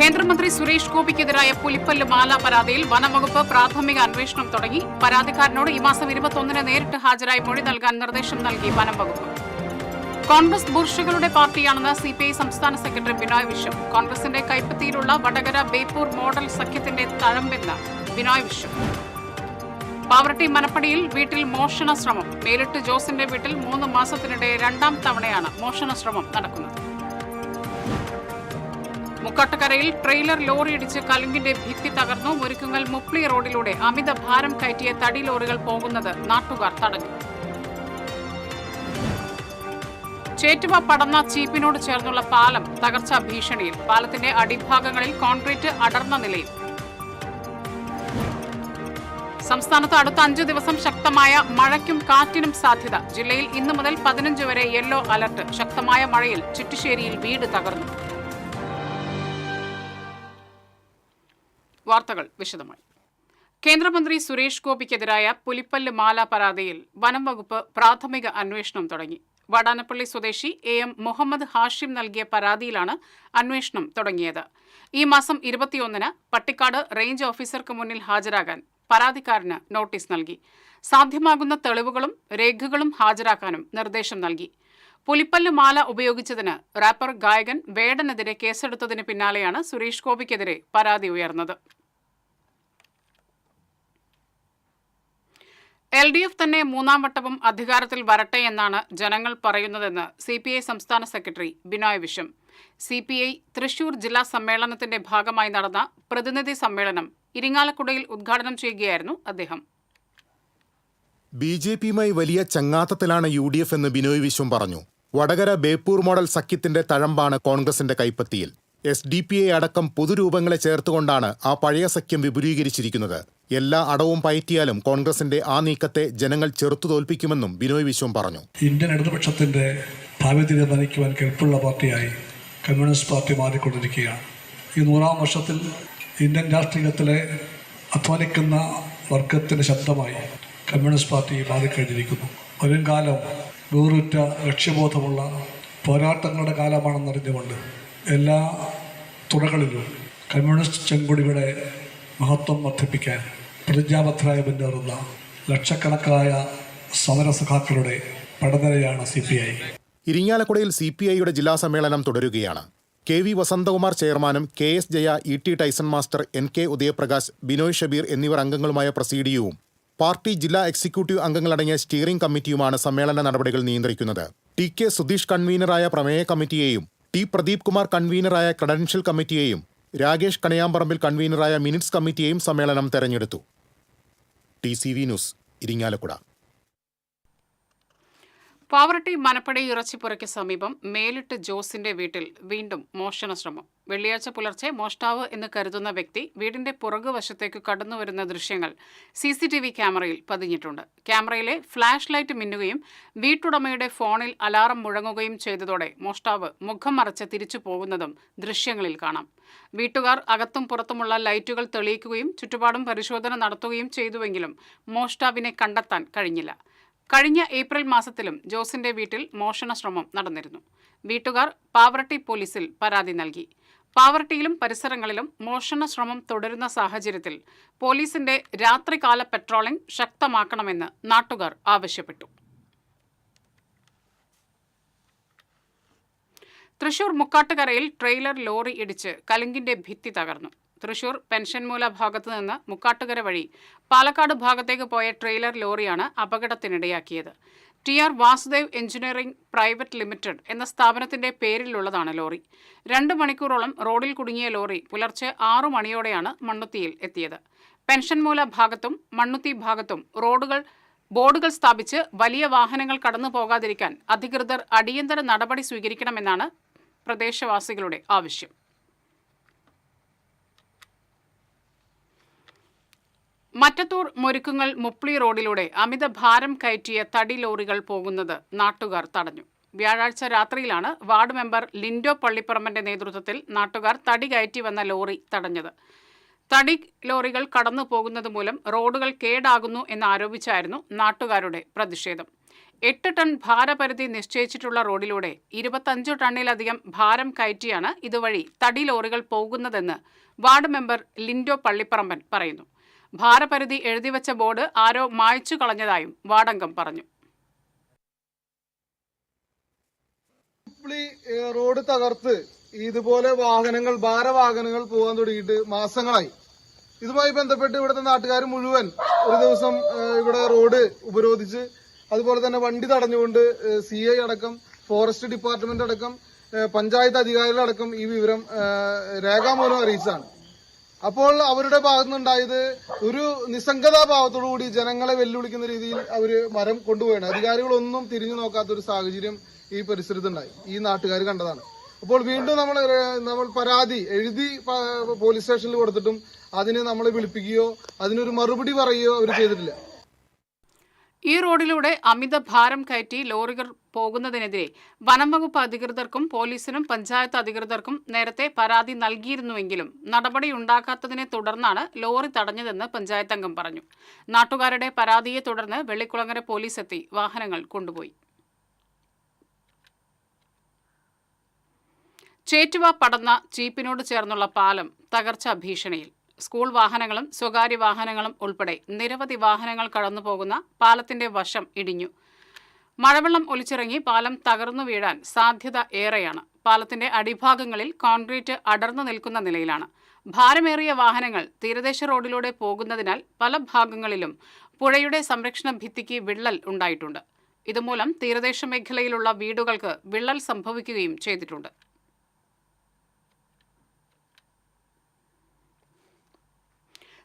കേന്ദ്രമന്ത്രി സുരേഷ് ഗോപിക്കെതിരായ പുലിപ്പല്ല് മാല പരാതിയിൽ വനംവകുപ്പ് പ്രാഥമിക അന്വേഷണം തുടങ്ങി. പരാതിക്കാരനോട് ഈ മാസം 21-ന് നേരിട്ട് ഹാജരായി മൊഴി നൽകാൻ നിർദ്ദേശം നൽകി വനംവകുപ്പ്. കോൺഗ്രസ് ബൂർഷകളുടെ പാർട്ടിയാണെന്ന് സിപിഐ സംസ്ഥാന സെക്രട്ടറി ബിനോയ് വിശ്വം. കോൺഗ്രസിന്റെ കൈപ്പത്തിയിലുള്ള വടകര ബേപ്പൂർ മോഡൽ സഖ്യത്തിന്റെ തഴമ്പെന്ന് ബിനോയ് വിശ്വം. പാവറട്ടി മനപ്പടിയിൽ വീട്ടിൽ മോഷണ ശ്രമം. മേലിട്ട് ജോസിന്റെ വീട്ടിൽ 3 മാസത്തിനിടെ 2ാം തവണയാണ് മോഷണ ശ്രമം നടക്കുന്നത്. മുക്കാട്ടുകരയിൽ ട്രെയിലർ ലോറിയിടിച്ച് കലുങ്കിന്റെ ഭിത്തി തകർന്നു. മുരിക്കുങ്ങൽ മുപ്ലി റോഡിലൂടെ അമിത ഭാരം കയറ്റിയ തടി ലോറികൾ പോകുന്നത് നാട്ടുകാർ തടഞ്ഞു. ചേറ്റുവ പടന്ന ചീപ്പിനോട് ചേർന്നുള്ള പാലം തകർച്ചാ ഭീഷണിയിൽ. പാലത്തിന്റെ അടിഭാഗങ്ങളിൽ കോൺക്രീറ്റ് അടർന്ന നിലയിൽ. സംസ്ഥാനത്ത് അടുത്ത 5 ദിവസം ശക്തമായ മഴയ്ക്കും കാറ്റിനും സാധ്യത. ജില്ലയിൽ ഇന്നു മുതൽ 15 വരെ യെല്ലോ അലർട്ട്. ശക്തമായ മഴയിൽ ചുറ്റിശ്ശേരിയിൽ വീട് തകർന്നു. വാർത്തകൾ വിശദമായി. കേന്ദ്രമന്ത്രി സുരേഷ് ഗോപിക്കെതിരായ പുലിപ്പല്ല് മാല പരാതിയിൽ വനം വകുപ്പ് പ്രാഥമിക അന്വേഷണം തുടങ്ങി. വാടാനപ്പള്ളി സ്വദേശി AM മുഹമ്മദ് ഹാഷിം നൽകിയ പരാതിയിലാണ് അന്വേഷണം തുടങ്ങിയത്. ഈ മാസം 21-ന് പട്ടിക്കാട് റേഞ്ച് ഓഫീസർക്ക് മുന്നിൽ ഹാജരാകാൻ പരാതിക്കാരന് നോട്ടീസ് നൽകി. സാധ്യമാകുന്ന തെളിവുകളും രേഖകളും ഹാജരാക്കാനും നിർദ്ദേശം നൽകി. പുലിപ്പല്ല് മാല ഉപയോഗിച്ചതിന് റാപ്പർ ഗായകൻ വേടനെതിരെ കേസെടുത്തതിന് പിന്നാലെയാണ് സുരേഷ് ഗോപിക്കെതിരെ പരാതി ഉയർന്നത്. LDF തന്നെ 3ാം വട്ടവും അധികാരത്തിൽ വരട്ടെ എന്നാണ് ജനങ്ങൾ പറയുന്നതെന്ന് CPI സംസ്ഥാന സെക്രട്ടറി ബിനോയ് വിശ്വം. CPI തൃശൂർ ജില്ലാ സമ്മേളനത്തിന്റെ ഭാഗമായി നടന്ന പ്രതിനിധി സമ്മേളനം ഇരിങ്ങാലക്കുടയിൽ ഉദ്ഘാടനം ചെയ്യുകയായിരുന്നു അദ്ദേഹം. BJPയുമായി വലിയ ചങ്ങാത്തത്തിലാണ് UDF എന്ന് ബിനോയ് വിശ്വം പറഞ്ഞു. വടകര ബേപ്പൂർ മോഡൽ സഖ്യത്തിന്റെ തഴമ്പാണ് കോൺഗ്രസിന്റെ കൈപ്പത്തിയിൽ. SDPI അടക്കം പുതുരൂപങ്ങളെ ചേർത്തുകൊണ്ടാണ് ആ പഴയ സഖ്യം വിപുലീകരിച്ചിരിക്കുന്നത്. എല്ലാ അടവും പയറ്റിയാലും കോൺഗ്രസിന്റെ ആ നീക്കത്തെ ജനങ്ങൾ ചെറുത്തു തോൽപ്പിക്കുമെന്നും ബിനോയ് വിശ്വം പറഞ്ഞു. ഇന്ത്യൻ ഇടതുപക്ഷത്തിന്റെ ഭാവി തീരുമാനിക്കുവാൻ കെൽപ്പുള്ള പാർട്ടിയായി കമ്മ്യൂണിസ്റ്റ് പാർട്ടി മാറിക്കൊണ്ടിരിക്കുകയാണ്. ഈ 100ാം വർഷത്തിൽ ഇന്ത്യൻ രാഷ്ട്രീയത്തിലെ അധ്വാനിക്കുന്ന വർഗത്തിന്റെ ശബ്ദമായി കമ്മ്യൂണിസ്റ്റ് പാർട്ടി മാറിക്കഴിഞ്ഞിരിക്കുന്നു. വരും കാലം വേറുറ്റ ലക്ഷ്യബോധമുള്ള പോരാട്ടങ്ങളുടെ കാലമാണെന്നറിഞ്ഞുകൊണ്ട് എല്ലാ തുറകളിലും കമ്മ്യൂണിസ്റ്റ് ചെങ്കൊടിയുടെ മഹത്വം വർദ്ധിപ്പിക്കാൻ പ്രതിജ്ഞാബദ്ധരായി മുന്നേറുന്ന ലക്ഷക്കണക്കായ സമരസഖാക്കളുടെ പടനിരയാണ് CPI. ഇരിങ്ങാലക്കുടയിൽ CPIയുടെ ജില്ലാ സമ്മേളനം തുടരുകയാണ്. KV വസന്തകുമാർ ചെയർമാനും KS Jaya, ET Tyson master, NK Udayaprakash, Binoy Shabeer എന്നിവർ അംഗങ്ങളുമായ പ്രസീഡിയവും പാർട്ടി ജില്ലാ എക്സിക്യൂട്ടീവ് അംഗങ്ങളടങ്ങിയ സ്റ്റിയറിംഗ് കമ്മിറ്റിയുമാണ് സമ്മേളന നടപടികൾ നിയന്ത്രിക്കുന്നത്. TK സുധീഷ് കൺവീനറായ പ്രമേയ കമ്മിറ്റിയെയും T പ്രദീപ് കുമാർ കൺവീനറായ ക്രെഡൻഷ്യൽ കമ്മിറ്റിയെയും രാകേഷ് കണയാമ്പറമ്പിൽ കൺവീനറായ മിനിറ്റ്സ് കമ്മിറ്റിയെയും സമ്മേളനം തെരഞ്ഞെടുത്തു. TCV news, Irinjalakuda. പാവറട്ടി മനപ്പടി ഇറച്ചിപ്പുരയ്ക്ക് സമീപം മേലിട്ട് ജോസിന്റെ വീട്ടിൽ വീണ്ടും മോഷണ ശ്രമം. വെള്ളിയാഴ്ച പുലർച്ചെ മോഷ്ടാവ് എന്ന് കരുതുന്ന വ്യക്തി വീടിന്റെ പുറകുവശത്തേക്ക് കടന്നുവരുന്ന ദൃശ്യങ്ങൾ CCTV ക്യാമറയിൽ പതിഞ്ഞിട്ടുണ്ട്. ക്യാമറയിലെ ഫ്ലാഷ് ലൈറ്റ് മിന്നുകയും വീട്ടുടമയുടെ ഫോണിൽ അലാറം മുഴങ്ങുകയും ചെയ്തതോടെ മോഷ്ടാവ് മുഖം മറച്ച് തിരിച്ചു പോകുന്നതും ദൃശ്യങ്ങളിൽ കാണാം. വീട്ടുകാർ അകത്തും പുറത്തുമുള്ള ലൈറ്റുകൾ തെളിയിക്കുകയും ചുറ്റുപാടും പരിശോധന നടത്തുകയും ചെയ്തുവെങ്കിലും മോഷ്ടാവിനെ കണ്ടെത്താൻ കഴിഞ്ഞില്ല. കഴിഞ്ഞ ഏപ്രിൽ മാസത്തിലും ജോസിന്റെ വീട്ടിൽ മോഷണ ശ്രമം നടന്നിരുന്നു. വീട്ടുകാർ പാവറട്ടി പോലീസിൽ പരാതി നൽകി. പാവറട്ടിയിലും പരിസരങ്ങളിലും മോഷണ ശ്രമം തുടരുന്ന സാഹചര്യത്തിൽ പോലീസിന്റെ രാത്രികാല പെട്രോളിംഗ് ശക്തമാക്കണമെന്ന് നാട്ടുകാർ ആവശ്യപ്പെട്ടു. തൃശൂർ മുക്കാട്ടുകരയിൽ ട്രെയിലർ ലോറി ഇടിച്ച് കലുങ്കിന്റെ ഭിത്തി തകർന്നു. തൃശൂർ പെൻഷൻമൂല ഭാഗത്തു നിന്ന് മുക്കാട്ടുകര വഴി പാലക്കാട് ഭാഗത്തേക്ക് പോയ ട്രെയിലർ ലോറിയാണ് അപകടത്തിനിടയാക്കിയത്. TR Vasudev engineering private limited എന്ന സ്ഥാപനത്തിന്റെ പേരിലുള്ളതാണ് ലോറി. 2 മണിക്കൂറോളം റോഡിൽ കുടുങ്ങിയ ലോറി പുലർച്ചെ 6 മണിയോടെയാണ് മണ്ണുത്തിയിൽ എത്തിയത്. പെൻഷൻമൂല ഭാഗത്തും മണ്ണുത്തി ഭാഗത്തും ബോർഡുകൾ സ്ഥാപിച്ച് വലിയ വാഹനങ്ങൾ കടന്നു പോകാതിരിക്കാൻ അധികൃതർ അടിയന്തര നടപടി സ്വീകരിക്കണമെന്നാണ് പ്രദേശവാസികളുടെ ആവശ്യം. മറ്റത്തൂർ മുരിക്കുങ്ങൽ മുപ്ലി റോഡിലൂടെ അമിത ഭാരം കയറ്റിയ തടി ലോറികൾ പോകുന്നത് നാട്ടുകാർ തടഞ്ഞു. വ്യാഴാഴ്ച രാത്രിയിലാണ് വാർഡ് മെമ്പർ ലിൻഡോ പള്ളിപ്പറമ്പന്റെ നേതൃത്വത്തിൽ നാട്ടുകാർ തടി കയറ്റി വന്ന ലോറി തടഞ്ഞത്. തടി ലോറികൾ കടന്നു പോകുന്നത് മൂലം റോഡുകൾ കേടാകുന്നു എന്നാരോപിച്ചായിരുന്നു നാട്ടുകാരുടെ പ്രതിഷേധം. 8 ടൺ ഭാരപരിധി നിശ്ചയിച്ചിട്ടുള്ള റോഡിലൂടെ 25 ടണ്ണിലധികം ഭാരം കയറ്റിയാണ് ഇതുവഴി തടി ലോറികൾ പോകുന്നതെന്ന് വാർഡ് മെമ്പർ ലിൻഡോ പള്ളിപ്പറമ്പൻ പറയുന്നു. ഭാരപരിധി എഴുതിവെച്ച ബോർഡ് ആരോ മായ്ച്ചു കളഞ്ഞതായും വാർഡംഗം പറഞ്ഞു. റോഡ് തകർത്ത് ഇതുപോലെ ഭാരവാഹനങ്ങൾ പോകാൻ തുടങ്ങിയിട്ട് മാസങ്ങളായി. ഇതുമായി ബന്ധപ്പെട്ട് ഇവിടുത്തെ നാട്ടുകാർ മുഴുവൻ ഒരു ദിവസം ഇവിടെ റോഡ് ഉപരോധിച്ച് അതുപോലെ തന്നെ വണ്ടി തടഞ്ഞുകൊണ്ട് CI അടക്കം ഫോറസ്റ്റ് ഡിപ്പാർട്ട്മെന്റ് അടക്കം പഞ്ചായത്ത് അധികാരികളടക്കം ഈ വിവരം രേഖാമൂലം അറിയിച്ചാണ്. അപ്പോൾ അവരുടെ ഭാഗത്തുനിന്നുണ്ടായത് ഒരു നിസ്സംഗതാഭാവത്തോടു കൂടി ജനങ്ങളെ വെല്ലുവിളിക്കുന്ന രീതിയിൽ അവര് മരം കൊണ്ടുപോയാണ്. അധികാരികളൊന്നും തിരിഞ്ഞു നോക്കാത്തൊരു സാഹചര്യം ഈ പരിസരത്തുണ്ടായി. ഈ നാട്ടുകാർ കണ്ടതാണ്. അപ്പോൾ വീണ്ടും നമ്മൾ പരാതി എഴുതി പോലീസ് സ്റ്റേഷനിൽ കൊടുത്തിട്ടും അതിന് നമ്മളെ വിളിപ്പിക്കുകയോ അതിനൊരു മറുപടി പറയുകയോ അവർ ചെയ്തിട്ടില്ല. ഈ റോഡിലൂടെ അമിത ഭാരം കയറ്റി ലോറികൾ പോകുന്നതിനെതിരെ വനംവകുപ്പ് അധികൃതർക്കും പോലീസിനും പഞ്ചായത്ത് അധികൃതർക്കും നേരത്തെ പരാതി നൽകിയിരുന്നുവെങ്കിലും നടപടിയുണ്ടാക്കാത്തതിനെ തുടർന്നാണ് ലോറി തടഞ്ഞതെന്ന് പഞ്ചായത്ത് അംഗം പറഞ്ഞു. നാട്ടുകാരുടെ പരാതിയെ തുടർന്ന് വെള്ളിക്കുളങ്ങര പോലീസ് എത്തി വാഹനങ്ങൾ കൊണ്ടുപോയി. ചേറ്റുവ പടന്ന ചീപ്പിനോട് ചേർന്നുള്ള പാലം തകർച്ചാ ഭീഷണിയിൽ. സ്കൂൾ വാഹനങ്ങളും സ്വകാര്യ വാഹനങ്ങളും ഉൾപ്പെടെ നിരവധി വാഹനങ്ങൾ കടന്നുപോകുന്ന പാലത്തിന്റെ വശം ഇടിഞ്ഞു. മഴവെള്ളം ഒലിച്ചിറങ്ങി പാലം തകർന്നു വീഴാൻ സാധ്യത ഏറെയാണ്. പാലത്തിന്റെ അടിഭാഗങ്ങളിൽ കോൺക്രീറ്റ് അടർന്നു നിൽക്കുന്ന നിലയിലാണ്. ഭാരമേറിയ വാഹനങ്ങൾ തീരദേശ റോഡിലൂടെ പോകുന്നതിനാൽ പല ഭാഗങ്ങളിലും പുഴയുടെ സംരക്ഷണ ഭിത്തിക്ക് വിള്ളൽ ഉണ്ടായിട്ടുണ്ട്. ഇതുമൂലം തീരദേശ മേഖലയിലുള്ള വീടുകൾക്ക് വിള്ളൽ സംഭവിക്കുകയും ചെയ്തിട്ടുണ്ട്.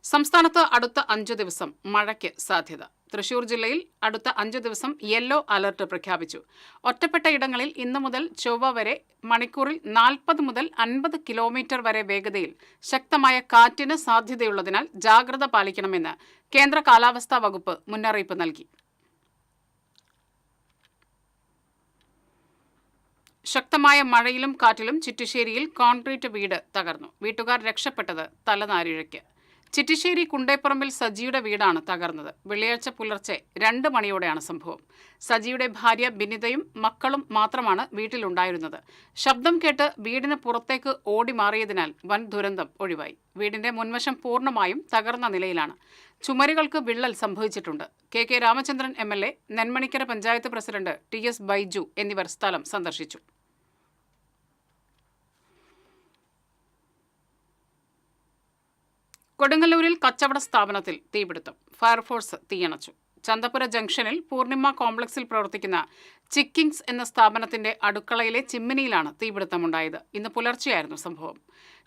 സംസ്ഥാനത്ത് അടുത്ത 5 ദിവസം മഴയ്ക്ക് സാധ്യത. തൃശൂർ ജില്ലയിൽ അടുത്ത 5 ദിവസം യെല്ലോ അലർട്ട് പ്രഖ്യാപിച്ചു. ഒറ്റപ്പെട്ട ഇടങ്ങളിൽ ഇന്നു മുതൽ ചൊവ്വ വരെ മണിക്കൂറിൽ 40 മുതൽ 50 കിലോമീറ്റർ വരെ വേഗതയിൽ ശക്തമായ കാറ്റിന് സാധ്യതയുള്ളതിനാൽ ജാഗ്രത പാലിക്കണമെന്ന് കേന്ദ്ര കാലാവസ്ഥാ വകുപ്പ് മുന്നറിയിപ്പ് നൽകി. ശക്തമായ മഴയിലും കാറ്റിലും ചിറ്റിശ്ശേരിയിൽ കോൺക്രീറ്റ് വീട് തകർന്നു. വീട്ടുകാർ രക്ഷപ്പെട്ടത് തലനാരിഴയ്ക്ക്. ചിറ്റിശ്ശേരി കുണ്ടേപ്പറമ്പിൽ സജിയുടെ വീടാണ് തകർന്നത്. വെള്ളിയാഴ്ച പുലർച്ചെ 2 മണിയോടെയാണ് സംഭവം. സജിയുടെ ഭാര്യ ബിനിതയും മക്കളും മാത്രമാണ് വീട്ടിലുണ്ടായിരുന്നത്. ശബ്ദം കേട്ട് വീടിന് പുറത്തേക്ക് ഓടി മാറിയതിനാൽ വൻ ദുരന്തം ഒഴിവായി. വീടിന്റെ മുൻവശം പൂർണ്ണമായും തകർന്ന നിലയിലാണ്. ചുമരുകൾക്ക് വിള്ളൽ സംഭവിച്ചിട്ടുണ്ട്. KK Ramachandran MLA, Nenmanikkara panchayat president TS Baiju എന്നിവർ സ്ഥലം സന്ദർശിച്ചു. കൊടുങ്ങല്ലൂരിൽ കച്ചവട സ്ഥാപനത്തിൽ തീപിടുത്തം. ഫയർഫോഴ്സ് തീയണച്ചു. ചന്തപുര ജംഗ്ഷനിൽ പൂർണിമ കോംപ്ലക്സിൽ പ്രവർത്തിക്കുന്ന ചിക്കിങ്സ് എന്ന സ്ഥാപനത്തിന്റെ അടുക്കളയിലെ ചിമ്മിനിയിലാണ് തീപിടുത്തമുണ്ടായത്. ഇന്ന് പുലർച്ചെയായിരുന്നു സംഭവം.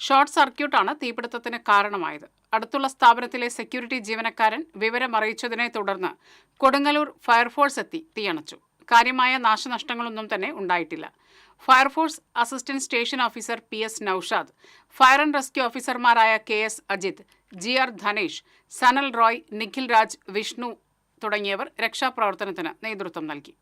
ഷോർട്ട് സർക്യൂട്ടാണ് തീപിടുത്തത്തിന് കാരണമായത്. അടുത്തുള്ള സ്ഥാപനത്തിലെ സെക്യൂരിറ്റി ജീവനക്കാരൻ വിവരമറിയിച്ചതിനെ തുടർന്ന് കൊടുങ്ങല്ലൂർ ഫയർഫോഴ്സ് എത്തി തീയണച്ചു. കാര്യമായ നാശനഷ്ടങ്ങളൊന്നും തന്നെ ഉണ്ടായിട്ടില്ല. Fire force assistant station officer PS Naushad, fire and rescue ഓഫീസർമാരായ KS അജിത്, GR ധനേഷ്, സനൽ റോയ്, നിഖിൽ രാജ്, വിഷ്ണു തുടങ്ങിയവർ രക്ഷാപ്രവർത്തനത്തിന് നേതൃത്വം നൽകി.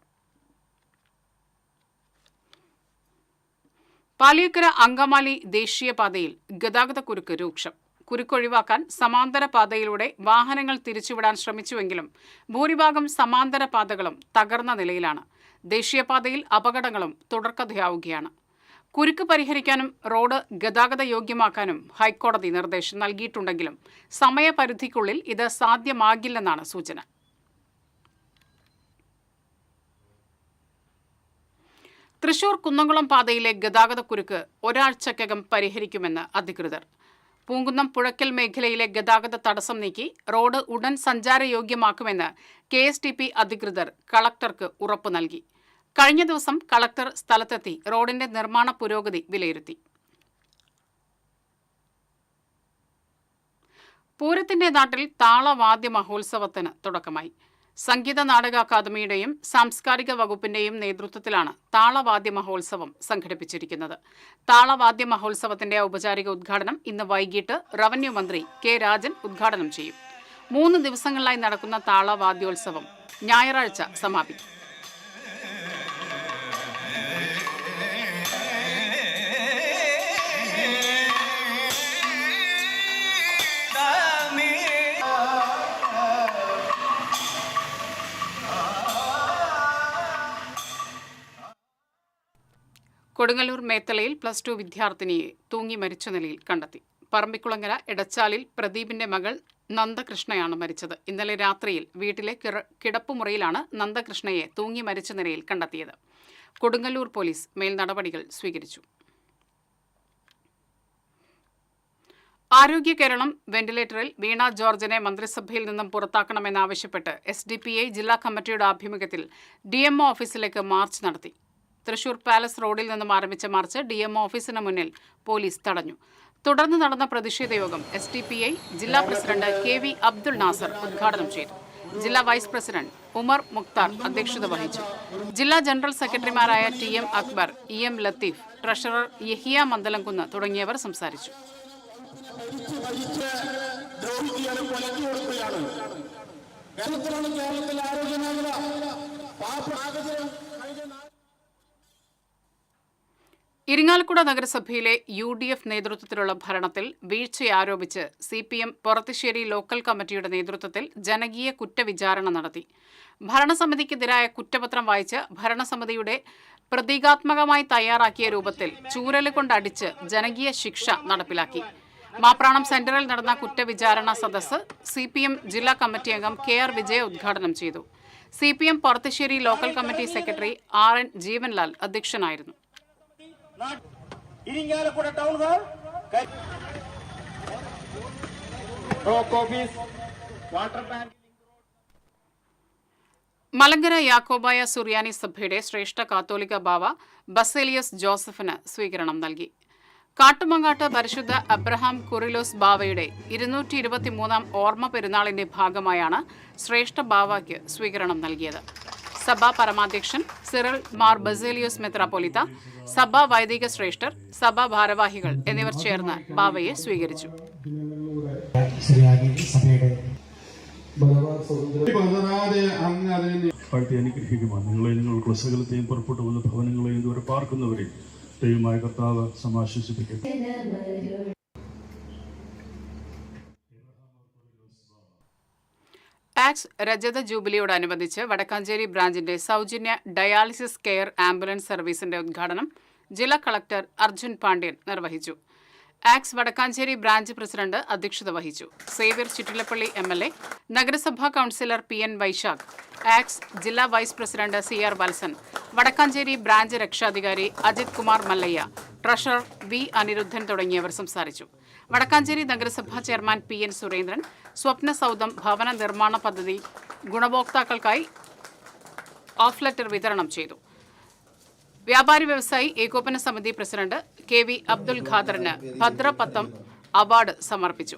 പാലിയക്കര അങ്കമാലി ദേശീയപാതയിൽ ഗതാഗതക്കുരുക്ക് രൂക്ഷം. കുരുക്കൊഴിവാക്കാൻ സമാന്തര പാതയിലൂടെ വാഹനങ്ങൾ തിരിച്ചുവിടാൻ ശ്രമിച്ചുവെങ്കിലും ഭൂരിഭാഗം സമാന്തര പാതകളും തകർന്ന നിലയിലാണ്. ദേശീയപാതയിൽ അപകടങ്ങളും തുടർക്കഥയാവുകയാണ്. കുരുക്ക് പരിഹരിക്കാനും റോഡ് ഗതാഗത യോഗ്യമാക്കാനും ഹൈക്കോടതി നിർദ്ദേശം നൽകിയിട്ടുണ്ടെങ്കിലും സമയപരിധിക്കുള്ളിൽ ഇത് സാധ്യമാകില്ലെന്നാണ് സൂചന. തൃശൂർ കുന്നംകുളം പാതയിലെ ഗതാഗതക്കുരുക്ക് ഒരാഴ്ചക്കകം പരിഹരിക്കുമെന്ന് അധികൃതർ. പൂങ്കുന്നം പുഴയ്ക്കൽ മേഖലയിലെ ഗതാഗത തടസ്സം നീക്കി റോഡ് ഉടൻ സഞ്ചാരയോഗ്യമാക്കുമെന്ന് KSTP അധികൃതർ കളക്ടർക്ക് ഉറപ്പു നൽകി. കഴിഞ്ഞ ദിവസം കളക്ടർ സ്ഥലത്തെത്തി റോഡിന്റെ നിർമ്മാണ പുരോഗതി വിലയിരുത്തി. പൂരത്തിന്റെ നാട്ടിൽ താളവാദ്യ മഹോത്സവത്തിന് തുടക്കമായി. സംഗീത നാടക അക്കാദമിയുടെയും സാംസ്കാരിക വകുപ്പിന്റെയും നേതൃത്വത്തിലാണ് താളവാദ്യ മഹോത്സവം സംഘടിപ്പിച്ചിരിക്കുന്നത്. താളവാദ്യ മഹോത്സവത്തിന്റെ ഔപചാരിക ഉദ്ഘാടനം ഇന്ന് വൈകിട്ട് റവന്യൂ മന്ത്രി K രാജൻ ഉദ്ഘാടനം ചെയ്യും. 3 ദിവസങ്ങളിലായി നടക്കുന്ന താളവാദ്യോത്സവം ഞായറാഴ്ച സമാപിക്കും. കൊടുങ്ങല്ലൂർ മേത്തലയിൽ +2 വിദ്യാർത്ഥിനിയെ തൂങ്ങി മരിച്ച നിലയിൽ കണ്ടെത്തി. പറമ്പിക്കുളങ്ങര എടച്ചാലിൽ പ്രദീപിന്റെ മകൾ നന്ദകൃഷ്ണയാണ് മരിച്ചത്. ഇന്നലെ രാത്രിയിൽ വീട്ടിലെ കിടപ്പുമുറിയിലാണ് നന്ദകൃഷ്ണയെ തൂങ്ങി മരിച്ച നിലയിൽ കണ്ടെത്തിയത്. കൊടുങ്ങല്ലൂർ പോലീസ് മേൽ നടപടികൾ സ്വീകരിച്ചു. ആരോഗ്യ കേരളം വെന്റിലേറ്ററിൽ വീണ ജോർജിനെ മന്ത്രിസഭയിൽ നിന്നും പുറത്താക്കണമെന്നാവശ്യപ്പെട്ട് SDPI ജില്ലാ കമ്മിറ്റിയുടെ ആഭിമുഖ്യത്തിൽ DMO ഓഫീസിലേക്ക് മാർച്ച് നടത്തി. തൃശൂർ പാലസ് റോഡിൽ നിന്നും ആരംഭിച്ച മാർച്ച് DMO ഓഫീസിന് മുന്നിൽ പോലീസ് തടഞ്ഞു. തുടർന്ന് നടന്ന പ്രതിഷേധ യോഗം SDPI ജില്ലാ പ്രസിഡന്റ് KV അബ്ദുൾ നാസർ ഉദ്ഘാടനം ചെയ്തു. ജില്ലാ വൈസ് പ്രസിഡന്റ് ഉമർ മുക്താർ അധ്യക്ഷത വഹിച്ചു. ജില്ലാ ജനറൽ സെക്രട്ടറിമാരായ TM Akbar, EM Latheef, treasurer Yahiya Mandalamkunnu തുടങ്ങിയവർ സംസാരിച്ചു. ഇരിങ്ങാലക്കുട നഗരസഭയിലെ UDF നേതൃത്വത്തിലുള്ള ഭരണത്തിൽ വീഴ്ചയാരോപിച്ച് CPM പൊറത്തിശ്ശേരി ലോക്കൽ കമ്മിറ്റിയുടെ നേതൃത്വത്തിൽ ജനകീയ കുറ്റവിചാരണ നടത്തി. ഭരണസമിതിക്കെതിരായ കുറ്റപത്രം വായിച്ച് ഭരണസമിതിയുടെ പ്രതീകാത്മകമായി തയ്യാറാക്കിയ രൂപത്തിൽ ചൂരലുകൊണ്ടടിച്ച് ജനകീയ ശിക്ഷ നടപ്പിലാക്കി. മാപ്രാണം സെന്ററിൽ നടന്ന കുറ്റവിചാരണ സദസ്സ് CPM ജില്ലാ കമ്മിറ്റി അംഗം KR വിജയ ഉദ്ഘാടനം ചെയ്തു. CPM Porathissery local committee secretary RN Jeevanlal അധ്യക്ഷനായിരുന്നു. Irinjalakuda town hall office water tank. Malankara Yakobaya Suriyani സഭയുടെ ശ്രേഷ്ഠ കാത്തോലിക്ക ബാവ ബസേലിയസ് ജോസഫിന് സ്വീകരണം നൽകി. കാട്ടുമങ്ങാട്ട് പരിശുദ്ധ അബ്രഹാം കുറിലോസ് ബാവയുടെ 223-ാം ഓർമ്മ പെരുന്നാളിന്റെ ഭാഗമായാണ് ശ്രേഷ്ഠ ബാവയ്ക്ക് സ്വീകരണം നൽകിയത്. സഭാ പരമാധ്യക്ഷൻ സിറിൽ മാർ ബസേലിയോസ് മെത്രാപ്പൊലീത്ത, സഭാ വൈദിക ശ്രേഷ്ഠർ, സഭാ ഭാരവാഹികൾ എന്നിവർ ചേർന്ന് ബാവയെ സ്വീകരിച്ചു. നിങ്ങളുടെ സകലത്തെയും പുറപ്പെട്ടു വന്ന ഭവനങ്ങളെയും ഇതുവരെ പാർക്കുന്നവരെയും ദൈവമായ കർത്താവ് സമാശ്വസിപ്പിക്കും. ടാക്സ് രജത ജൂബിലിയോടനുബന്ധിച്ച് വടക്കാഞ്ചേരി ബ്രാഞ്ചിന്റെ സൗജന്യ ഡയാലിസിസ് കെയർ ആംബുലൻസ് സർവീസിന്റെ ഉദ്ഘാടനം ജില്ലാ കളക്ടർ അർജുൻ പാണ്ഡ്യൻ നിർവഹിച്ചു. ആക്സ് വടക്കാഞ്ചേരി ബ്രാഞ്ച് പ്രസിഡന്റ് അധ്യക്ഷത വഹിച്ചു. സേവ്യർ ചിറ്റിലപ്പള്ളി MLA, നഗരസഭാ കൌൺസിലർ PN വൈശാഖ്, ആക്സ് ജില്ലാ vice president CR Valsan, Vadakkanchery branch രക്ഷാധികാരി അജിത് കുമാർ മല്ലയ്യ, ട്രഷറർ V അനിരുദ്ധൻ തുടങ്ങിയവർ സംസാരിച്ചു. വടക്കാഞ്ചേരി നഗരസഭാ ചെയർമാൻ PN സുരേന്ദ്രൻ സ്വപ്ന സൗധം ഭവന നിർമ്മാണ പദ്ധതി ഗുണഭോക്താക്കൾക്കായി ഓഫ് ലെറ്റർ വിതരണം ചെയ്തു. വ്യാപാരി വ്യവസായി ഏകോപന സമിതി പ്രസിഡന്റ് KV അബ്ദുൽ ഖാദറിന് ഭദ്രപത്തം അവാർഡ് സമർപ്പിച്ചു.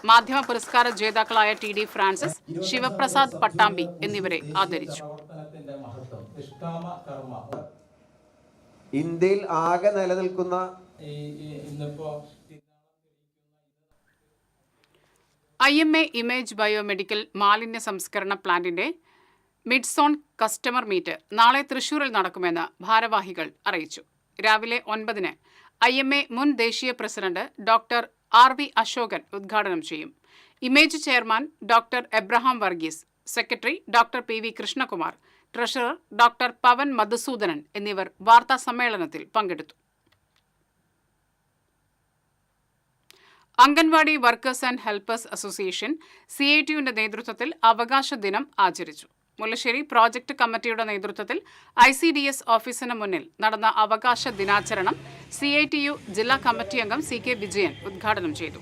മാധ്യമ പുരസ്കാര ജേതാക്കളായ TD ഫ്രാൻസിസ്, ശിവപ്രസാദ് പട്ടാമ്പി എന്നിവരെ ആദരിച്ചു. ഇന്ത്യയിൽ ആകെ നിലനിൽക്കുന്ന IMA ഇമേജ് ബയോമെഡിക്കൽ മാലിന്യ സംസ്കരണ പ്ലാന്റിന്റെ മിഡ്സോൺ കസ്റ്റമർ മീറ്റ് നാളെ തൃശൂരിൽ നടക്കുമെന്ന് ഭാരവാഹികൾ അറിയിച്ചു. രാവിലെ 9-ന് IMA മുൻ ദേശീയ പ്രസിഡന്റ് ഡോക്ടർ RV അശോകൻ ഉദ്ഘാടനം ചെയ്യും. Image chairman doctor Abraham Varghese, secretary doctor PV Krishnakumar, treasurer doctor Pavan Madhusoodanan എന്നിവർ വാർത്താ സമ്മേളനത്തിൽ പങ്കെടുത്തു. Anganwadi workers and helpers association CITUവിന്റെ നേതൃത്വത്തിൽ അവകാശ ദിനം ആചരിച്ചു. മുല്ലശ്ശേരി പ്രോജക്ട് കമ്മിറ്റിയുടെ നേതൃത്വത്തിൽ ICDS ഓഫീസിന് മുന്നിൽ നടന്ന അവകാശ ദിനാചരണം CITU ജില്ലാ കമ്മിറ്റി അംഗം CK വിജയൻ ഉദ്ഘാടനം ചെയ്തു.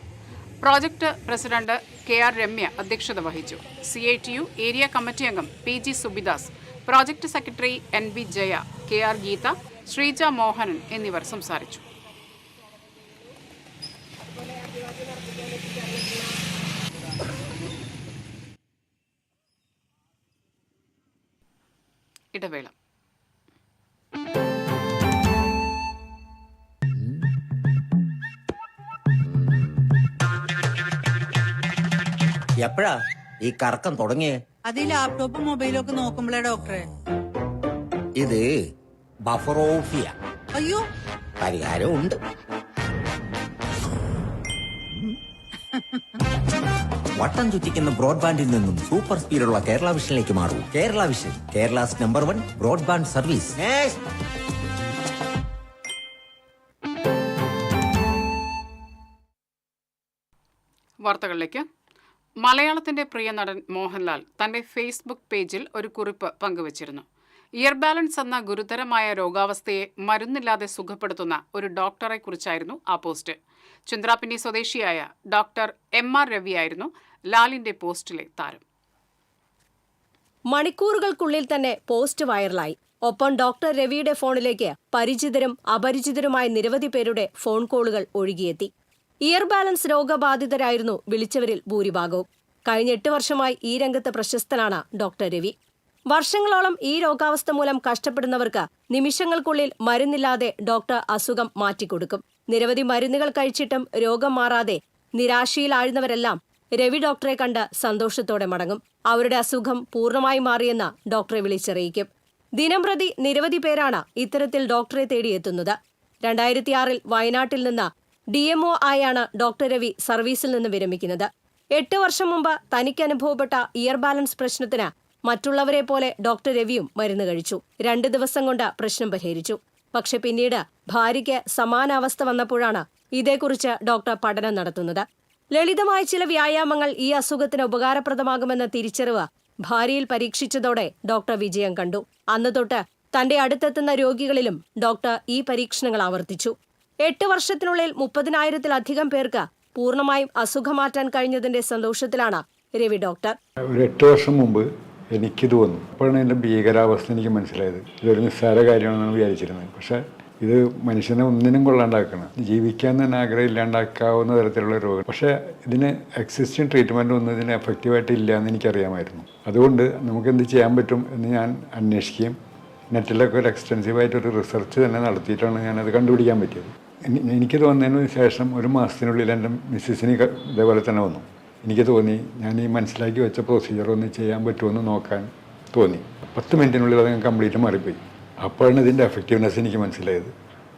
പ്രോജക്ട് പ്രസിഡന്റ് KR രമ്യ അധ്യക്ഷത വഹിച്ചു. CITU ഏരിയ കമ്മിറ്റി അംഗം PG Subidas, project secretary NB Jaya, KR Geetha, Sreeja Mohanan എന്നിവർ സംസാരിച്ചു. ഇടവേള. എപ്പോഴാ ഈ കറക്കം തുടങ്ങിയേ? അത് ഈ ലാപ്ടോപ്പും മൊബൈലും ഒക്കെ നോക്കുമ്പോഴേ ഡോക്ടറെ. ഇത് ബഫറോഫിയ. അയ്യോ, പരിഹാരം ഉണ്ട്. വട്ടം ചുറ്റിക്കുന്ന ബ്രോഡ്ബാൻഡിൽ നിന്നും സൂപ്പർ സ്പീഡുള്ള കേരള വിഷനിലേക്ക് മാറൂ. Kerala vision, Kerala's #1 broadband service. വാർത്തകളിലേക്ക്. മലയാളത്തിന്റെ പ്രിയ നടൻ മോഹൻലാൽ തന്റെ ഫേസ്ബുക്ക് പേജിൽ ഒരു കുറിപ്പ് പങ്കുവച്ചിരുന്നു. ഇയർ ബാലൻസ് എന്ന ഗുരുതരമായ രോഗാവസ്ഥയെ മരുന്നില്ലാതെ സുഖപ്പെടുത്തുന്ന ഒരു ഡോക്ടറെ കുറിച്ചായിരുന്നു ആ പോസ്റ്റ്. ചന്ദ്രാപിന്നി സ്വദേശിയായ ഡോക്ടർ MR രവിയായിരുന്നു ലാലിന്റെ പോസ്റ്റിലെ താരം. മണിക്കൂറുകൾക്കുള്ളിൽ തന്നെ പോസ്റ്റ് വൈറലായി. ഒപ്പം ഡോക്ടർ രവിയുടെ ഫോണിലേക്ക് പരിചിതരും അപരിചിതരുമായ നിരവധി പേരുടെ ഫോൺ കോളുകൾ ഒഴുകിയെത്തി. ഇയർ ബാലൻസ് രോഗബാധിതരായിരുന്നു വിളിച്ചവരിൽ ഭൂരിഭാഗവും. കഴിഞ്ഞ 8 വർഷമായി ഈ രംഗത്ത് പ്രശസ്തനാണ് ഡോക്ടർ രവി. വർഷങ്ങളോളം ഈ രോഗാവസ്ഥ മൂലം കഷ്ടപ്പെടുന്നവർക്ക് നിമിഷങ്ങൾക്കുള്ളിൽ മരുന്നില്ലാതെ ഡോക്ടർ അസുഖം മാറ്റിക്കൊടുക്കും. നിരവധി മരുന്നുകൾ കഴിച്ചിട്ടും രോഗം മാറാതെ നിരാശയിലാഴുന്നവരെല്ലാം രവി ഡോക്ടറെ കണ്ട് സന്തോഷത്തോടെ മടങ്ങും. അവരുടെ അസുഖം പൂർണ്ണമായി മാറിയെന്ന് ഡോക്ടറെ വിളിച്ചറിയിക്കും. ദിനംപ്രതി നിരവധി പേരാണ് ഇത്തരത്തിൽ ഡോക്ടറെ തേടിയെത്തുന്നത്. 2006 വയനാട്ടിൽ നിന്ന് DMO ആയാണ് ഡോക്ടർ രവി സർവീസിൽ നിന്ന് വിരമിക്കുന്നത്. 8 വർഷം മുമ്പ് തനിക്ക് അനുഭവപ്പെട്ട ഇയർ ബാലൻസ് പ്രശ്നത്തിന് മറ്റുള്ളവരെ പോലെ ഡോക്ടർ രവിയും മരുന്ന് കഴിച്ചു. 2 ദിവസം കൊണ്ട് പ്രശ്നം പരിഹരിച്ചു. പക്ഷെ പിന്നീട് ഭാര്യയ്ക്ക് സമാന അവസ്ഥ വന്നപ്പോഴാണ് ഇതേക്കുറിച്ച് ഡോക്ടർ പഠനം നടത്തുന്നത്. ലളിതമായ ചില വ്യായാമങ്ങൾ ഈ അസുഖത്തിന് ഉപകാരപ്രദമാകുമെന്ന തിരിച്ചറിവ് ഭാര്യയിൽ പരീക്ഷിച്ചതോടെ ഡോക്ടർ വിജയം കണ്ടു. അന്ന് തൊട്ട് തന്റെ അടുത്തെത്തുന്ന രോഗികളിലും ഡോക്ടർ ഈ പരീക്ഷണങ്ങൾ ആവർത്തിച്ചു. 8 വർഷത്തിനുള്ളിൽ 30,000-ലധികം പേർക്ക് പൂർണ്ണമായും അസുഖം മാറ്റാൻ കഴിഞ്ഞതിന്റെ സന്തോഷത്തിലാണ് രവി ഡോക്ടർ. ഒരു 8 വർഷം മുമ്പ് എനിക്കിത് വന്നു. അപ്പോഴാണ് എൻ്റെ ഭീകരാവസ്ഥ എനിക്ക് മനസ്സിലായത്. ഇതൊരു നിസ്സാര കാര്യമാണെന്നാണ് വിചാരിച്ചിരുന്നത്. പക്ഷേ ഇത് മനുഷ്യനെ ഒന്നിനും കൊള്ളാണ്ടാക്കണം, ജീവിക്കാൻ തന്നെ ആഗ്രഹം ഇല്ലാണ്ടാക്കാവുന്ന തരത്തിലുള്ള രോഗം. പക്ഷേ ഇതിന് എക്സിസ്റ്റിംഗ് ട്രീറ്റ്മെൻ്റ് ഒന്നും ഇതിന് എഫക്റ്റീവായിട്ട് ഇല്ല എന്ന് എനിക്കറിയാമായിരുന്നു. അതുകൊണ്ട് നമുക്കെന്ത് ചെയ്യാൻ പറ്റും എന്ന് ഞാൻ അന്വേഷിക്കുകയും നെറ്റിലൊക്കെ ഒരു എക്സ്റ്റെൻസീവായിട്ടൊരു റിസർച്ച് തന്നെ നടത്തിയിട്ടാണ് ഞാനത് കണ്ടുപിടിക്കാൻ പറ്റിയത്. എനിക്കിത് വന്നതിന് ശേഷം 1 മാസത്തിനുള്ളിൽ എൻ്റെ മിസ്സിസിന് ഇതേപോലെ തന്നെ വന്നു. എനിക്ക് തോന്നി ഞാൻ ഈ മനസ്സിലാക്കി വെച്ച പ്രൊസീജിയർ ഒന്ന് ചെയ്യാൻ പറ്റുമെന്ന് നോക്കാൻ തോന്നി. 10 മിനിറ്റിനുള്ളിൽ അത് കംപ്ലീറ്റ് മാറിപ്പോയി. അപ്പോഴാണ് ഇതിൻ്റെ എഫക്റ്റീവ്നെസ് എനിക്ക് മനസ്സിലായത്.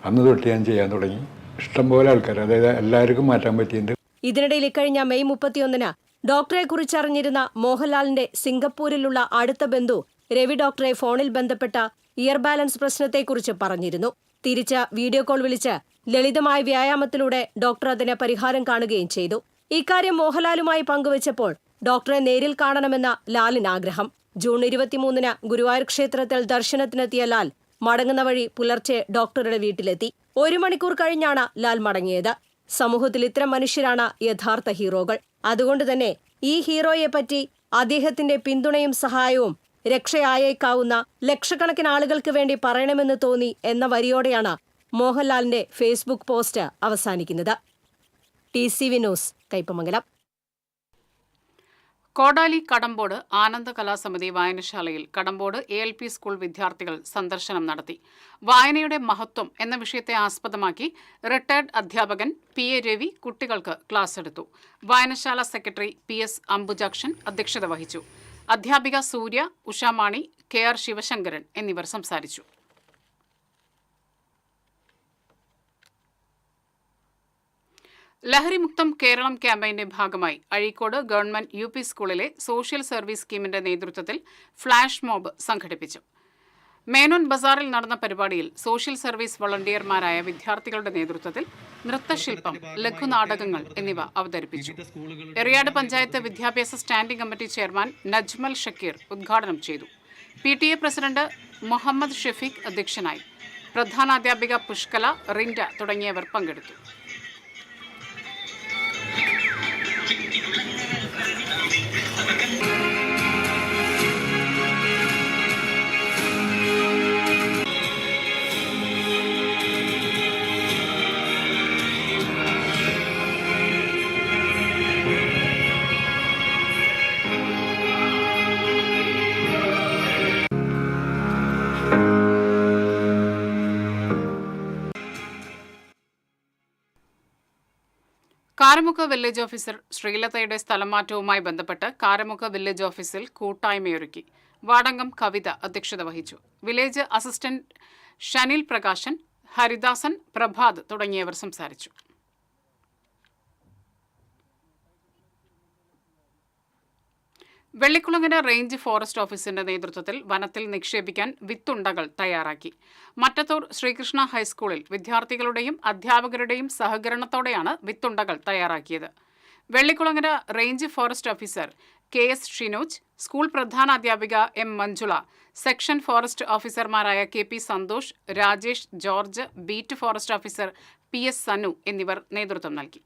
അന്ന് തൊട്ട് ഞാൻ ചെയ്യാൻ തുടങ്ങി. ഇഷ്ടംപോലെ ആൾക്കാർ, അതായത് എല്ലാവർക്കും മാറ്റാൻ പറ്റിയിട്ടുണ്ട്. ഇതിനിടയിൽ ഇക്കഴിഞ്ഞ മെയ് 31 ഡോക്ടറെ കുറിച്ചറിഞ്ഞിരുന്ന മോഹൻലാലിന്റെ സിംഗപ്പൂരിലുള്ള അടുത്ത ബന്ധു രവി ഡോക്ടറെ ഫോണിൽ ബന്ധപ്പെട്ട ഇയർ ബാലൻസ് പ്രശ്നത്തെക്കുറിച്ച് പറഞ്ഞിരുന്നു. തിരിച്ച് വീഡിയോ കോൾ വിളിച്ച് ലളിതമായ വ്യായാമത്തിലൂടെ ഡോക്ടർ അതിന് പരിഹാരം കാണുകയും ചെയ്തു. ഇക്കാര്യം മോഹൻലാലുമായി പങ്കുവച്ചപ്പോൾ ഡോക്ടറെ നേരിൽ കാണണമെന്ന ലാലിന് ആഗ്രഹം. ജൂൺ 23 ഗുരുവായൂർ ക്ഷേത്രത്തിൽ ദർശനത്തിനെത്തിയ ലാൽ മടങ്ങുന്ന വഴി പുലർച്ചെ ഡോക്ടറുടെ വീട്ടിലെത്തി. 1 മണിക്കൂർ കഴിഞ്ഞാണ് ലാൽ മടങ്ങിയത്. സമൂഹത്തിൽ ഇത്തരം മനുഷ്യരാണ് യഥാർത്ഥ ഹീറോകൾ. അതുകൊണ്ട് തന്നെ ഈ ഹീറോയെപ്പറ്റി അദ്ദേഹത്തിന്റെ പിന്തുണയും സഹായവും രക്ഷയായേക്കാവുന്ന ലക്ഷക്കണക്കിന് ആളുകൾക്ക് വേണ്ടി പറയണമെന്ന് തോന്നി എന്ന വരിയോടെയാണ് മോഹൻലാലിന്റെ ഫേസ്ബുക്ക് പോസ്റ്റ് അവസാനിക്കുന്നത്. TCV news, Kaipamangalam. കോടാലി കടമ്പോട് ആനന്ദ കലാസമിതി വായനശാലയിൽ കടമ്പോട് ALP സ്കൂൾ വിദ്യാർത്ഥികൾ സന്ദർശനം നടത്തി. വായനയുടെ മഹത്വം എന്ന വിഷയത്തെ ആസ്പദമാക്കി റിട്ടയർഡ് അധ്യാപകൻ PA രവി കുട്ടികൾക്ക് ക്ലാസ് എടുത്തു. വായനശാല സെക്രട്ടറി PS അംബുജാക്ഷൻ അധ്യക്ഷത വഹിച്ചു. അധ്യാപിക സൂര്യ, ഉഷാമാണി, KR ശിവശങ്കരൻ എന്നിവർ സംസാരിച്ചു. ലഹരിമുക്തം കേരളം ക്യാമ്പയിന്റെ ഭാഗമായി അഴീക്കോട് ഗവൺമെന്റ് UP സ്കൂളിലെ സോഷ്യൽ സർവീസ് സ്കീമിന്റെ നേതൃത്വത്തിൽ ഫ്ലാഷ് മോബ് സംഘടിപ്പിച്ചു. മേനോൻ ബസാറിൽ നടന്ന പരിപാടിയിൽ സോഷ്യൽ സർവീസ് വളണ്ടിയർമാരായ വിദ്യാർത്ഥികളുടെ നേതൃത്വത്തിൽ നൃത്തശില്പം, ലഘുനാടകങ്ങൾ എന്നിവ അവതരിപ്പിച്ചു. എറിയാട് പഞ്ചായത്ത് വിദ്യാഭ്യാസ standing committee chairman Najmal Shakir ഉദ്ഘാടനം ചെയ്തു. PTA പ്രസിഡന്റ് മുഹമ്മദ് ഷെഫീഖ് അധ്യക്ഷനായി. പ്രധാനാധ്യാപിക പുഷ്കല, റിൻഡ തുടങ്ങിയവർ പങ്കെടുത്തു. കാരമുക്ക് വില്ലേജ് ഓഫീസർ ശ്രീലതയുടെ സ്ഥലംമാറ്റവുമായി ബന്ധപ്പെട്ട് കാരമുക്ക് വില്ലേജ് ഓഫീസിൽ കൂട്ടായ്മയൊരുക്കി. വാടങ്കം കവിത അധ്യക്ഷത വഹിച്ചു. വില്ലേജ് അസിസ്റ്റന്റ് ഷനിൽ പ്രകാശൻ, ഹരിദാസൻ, പ്രഭാത് തുടങ്ങിയവർ സംസാരിച്ചു. വെള്ളിക്കുളങ്ങര റേഞ്ച് ഫോറസ്റ്റ് ഓഫീസിന്റെ നേതൃത്വത്തിൽ വനത്തിൽ നിക്ഷേപിക്കാൻ വിത്തുണ്ടകൾ തയ്യാറാക്കി. മറ്റത്തൂർ ശ്രീകൃഷ്ണ ഹൈസ്കൂളിൽ വിദ്യാർത്ഥികളുടെയും അധ്യാപകരുടെയും സഹകരണത്തോടെയാണ് വിത്തുണ്ടകൾ തയ്യാറാക്കിയത്. Vellikulangara range forest officer KS Shinoj, school പ്രധാനാധ്യാപിക M മഞ്ജുള, സെക്ഷൻ ഫോറസ്റ്റ് ഓഫീസർമാരായ KP Santhosh, Rajesh, George, beat forest officer PS Sanu എന്നിവർ നേതൃത്വം നൽകി.